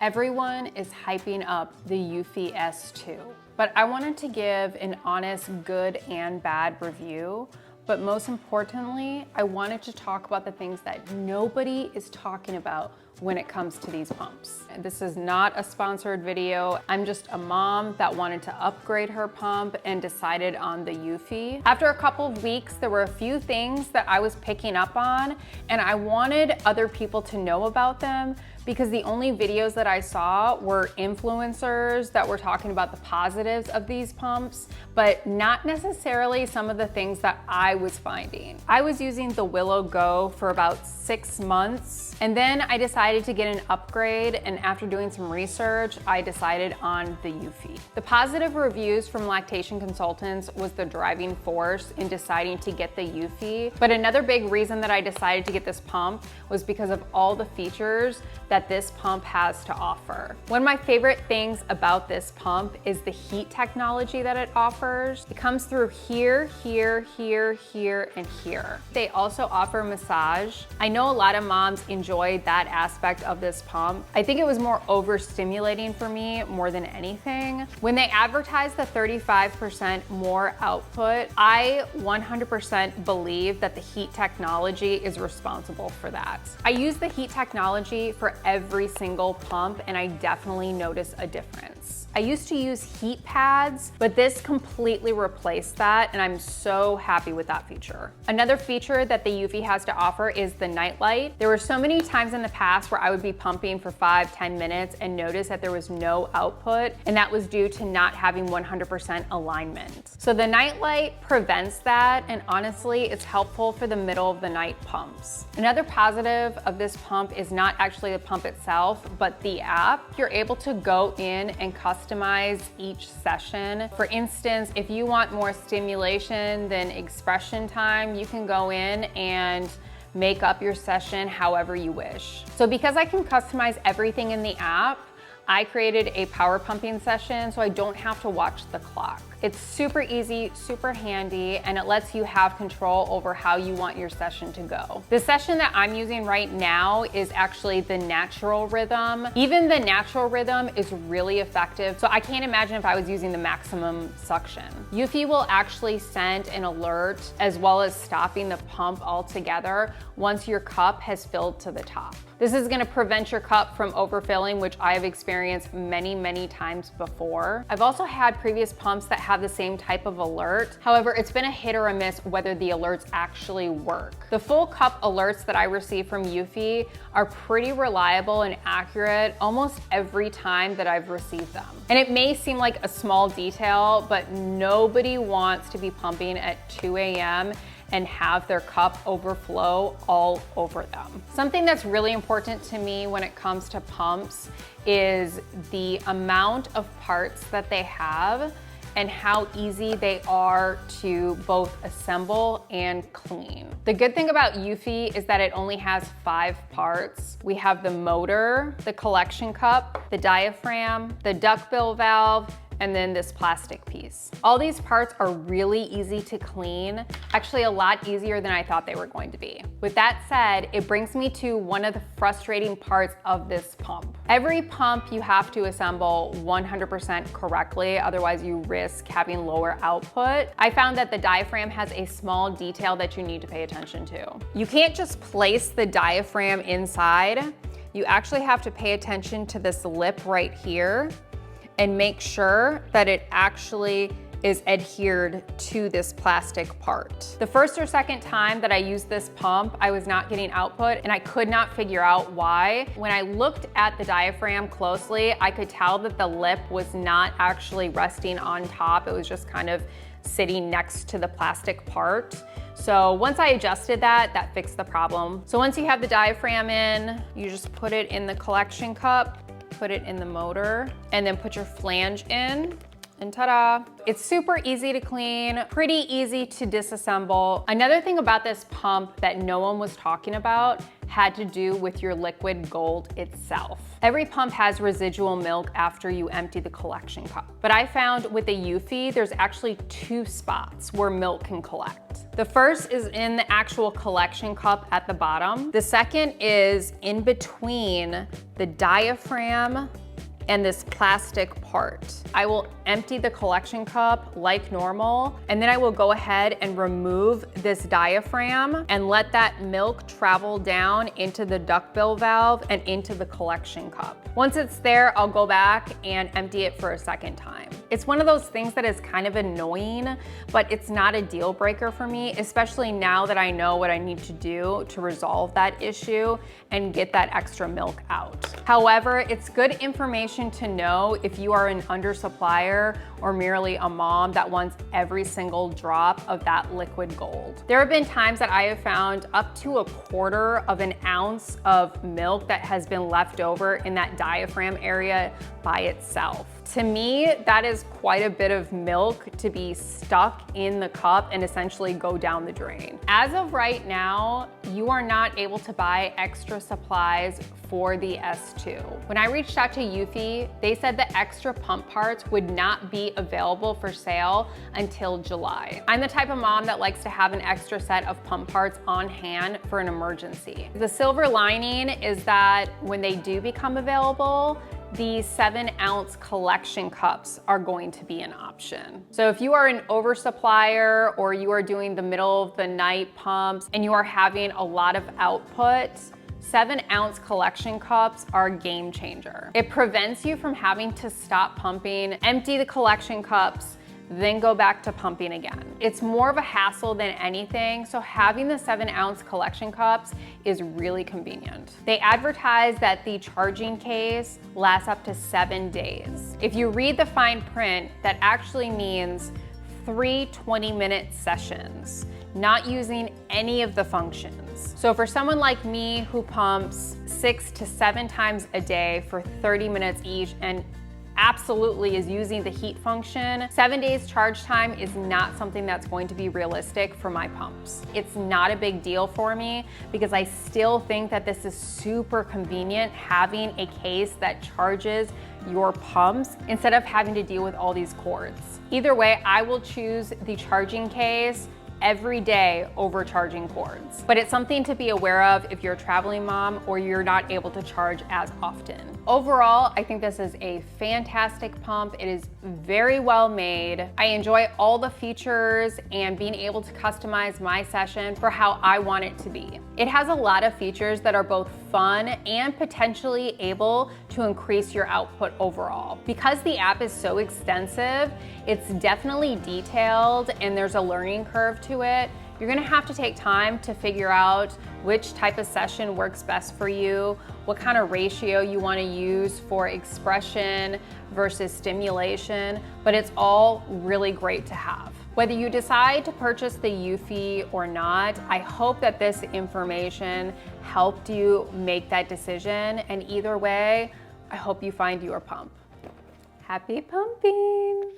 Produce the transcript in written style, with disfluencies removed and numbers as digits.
Everyone is hyping up the Eufy S2, but I wanted to give an honest good and bad review. But most importantly, I wanted to talk about the things that nobody is talking about when it comes to these pumps. This is not a sponsored video. I'm just a mom that wanted to upgrade her pump and decided on the Eufy. After a couple of weeks, there were a few things that I was picking up on, and I wanted other people to know about them because the only videos that I saw were influencers that were talking about the positives of these pumps, but not necessarily some of the things that I was finding. I was using the Willow Go for about 6 months, and then I decided to get an upgrade, and after doing some research, I decided on the Eufy. The positive reviews from lactation consultants was the driving force in deciding to get the Eufy, but another big reason that I decided to get this pump was because of all the features that this pump has to offer. One of my favorite things about this pump is the heat technology that it offers. It comes through here, here, here, here, and here. They also offer massage. I know a lot of moms enjoyed that aspect of this pump. I think it was more overstimulating for me more than anything. When they advertised the 35% more output, I 100% believe that the heat technology is responsible for that. I use the heat technology for every single pump, and I definitely notice a difference. I used to use heat pads, but this completely replaced that, and I'm so happy with that feature. Another feature that the Eufy has to offer is the night light. There were so many times in the past where I would be pumping for 5-10 minutes and notice that there was no output, and that was due to not having 100% alignment. So the night light prevents that, and honestly, it's helpful for the middle of the night pumps. Another positive of this pump is not actually the pump itself, but the app. You're able to go in and customize each session. For instance, if you want more stimulation than expression time, you can go in and make up your session however you wish. So because I can customize everything in the app, I created a power pumping session so I don't have to watch the clock. It's super easy, super handy, and it lets you have control over how you want your session to go. The session that I'm using right now is actually the natural rhythm. Even the natural rhythm is really effective, so I can't imagine if I was using the maximum suction. Eufy will actually send an alert as well as stopping the pump altogether once your cup has filled to the top. This is gonna prevent your cup from overfilling, which I have experienced many, many times before. I've also had previous pumps that have the same type of alert. However, it's been a hit or a miss whether the alerts actually work. The full cup alerts that I receive from Eufy are pretty reliable and accurate almost every time that I've received them. And it may seem like a small detail, but nobody wants to be pumping at 2 a.m. and have their cup overflow all over them. Something that's really important to me when it comes to pumps is the amount of parts that they have and how easy they are to both assemble and clean. The good thing about Eufy is that it only has 5 parts. We have the motor, the collection cup, the diaphragm, the duckbill valve, and then this plastic piece. All these parts are really easy to clean, actually a lot easier than I thought they were going to be. With that said, it brings me to one of the frustrating parts of this pump. Every pump you have to assemble 100% correctly, otherwise you risk having lower output. I found that the diaphragm has a small detail that you need to pay attention to. You can't just place the diaphragm inside. You actually have to pay attention to this lip right here and make sure that it actually is adhered to this plastic part. The first or second time that I used this pump, I was not getting output and I could not figure out why. When I looked at the diaphragm closely, I could tell that the lip was not actually resting on top. It was just kind of sitting next to the plastic part. So once I adjusted that, that fixed the problem. So once you have the diaphragm in, you just put it in the collection cup, put it in the motor, and then put your flange in, and ta-da. It's super easy to clean, pretty easy to disassemble. Another thing about this pump that no one was talking about had to do with your liquid gold itself. Every pump has residual milk after you empty the collection cup. But I found with the Eufy, there's actually 2 spots where milk can collect. The first is in the actual collection cup at the bottom. The second is in between the diaphragm and this plastic part. I will empty the collection cup like normal, and then I will go ahead and remove this diaphragm and let that milk travel down into the duckbill valve and into the collection cup. Once it's there, I'll go back and empty it for a second time. It's one of those things that is kind of annoying, but it's not a deal breaker for me, especially now that I know what I need to do to resolve that issue and get that extra milk out. However, it's good information to know if you are an undersupplier or merely a mom that wants every single drop of that liquid gold. There have been times that I have found up to 1/4 of an ounce of milk that has been left over in that diaphragm area by itself. To me, that is quite a bit of milk to be stuck in the cup and essentially go down the drain. As of right now, you are not able to buy extra supplies for the S2. When I reached out to Eufy, they said the extra pump parts would not be available for sale until July. I'm the type of mom that likes to have an extra set of pump parts on hand for an emergency. The silver lining is that when they do become available, the 7-ounce collection cups are going to be an option. So if you are an oversupplier or you are doing the middle of the night pumps and you are having a lot of output, 7-ounce collection cups are a game changer. It prevents you from having to stop pumping, empty the collection cups, then go back to pumping again. It's more of a hassle than anything, so having the 7-ounce collection cups is really convenient. They advertise that the charging case lasts up to 7 days. If you read the fine print, that actually means 3 20-minute sessions, not using any of the functions. So for someone like me who pumps 6 to 7 times a day for 30 minutes each and absolutely is using the heat function, 7 days charge time is not something that's going to be realistic for my pumps. It's not a big deal for me because I still think that this is super convenient having a case that charges your pumps instead of having to deal with all these cords. Either way, I will choose the charging case every day over charging cords. But it's something to be aware of if you're a traveling mom or you're not able to charge as often. Overall, I think this is a fantastic pump. It is very well made. I enjoy all the features and being able to customize my session for how I want it to be. It has a lot of features that are both fun and potentially able to increase your output overall. Because the app is so extensive, it's definitely detailed and there's a learning curve to it. You're gonna have to take time to figure out which type of session works best for you, what kind of ratio you wanna use for expression versus stimulation, but it's all really great to have. Whether you decide to purchase the Eufy or not, I hope that this information helped you make that decision, and either way, I hope you find your pump. Happy pumping!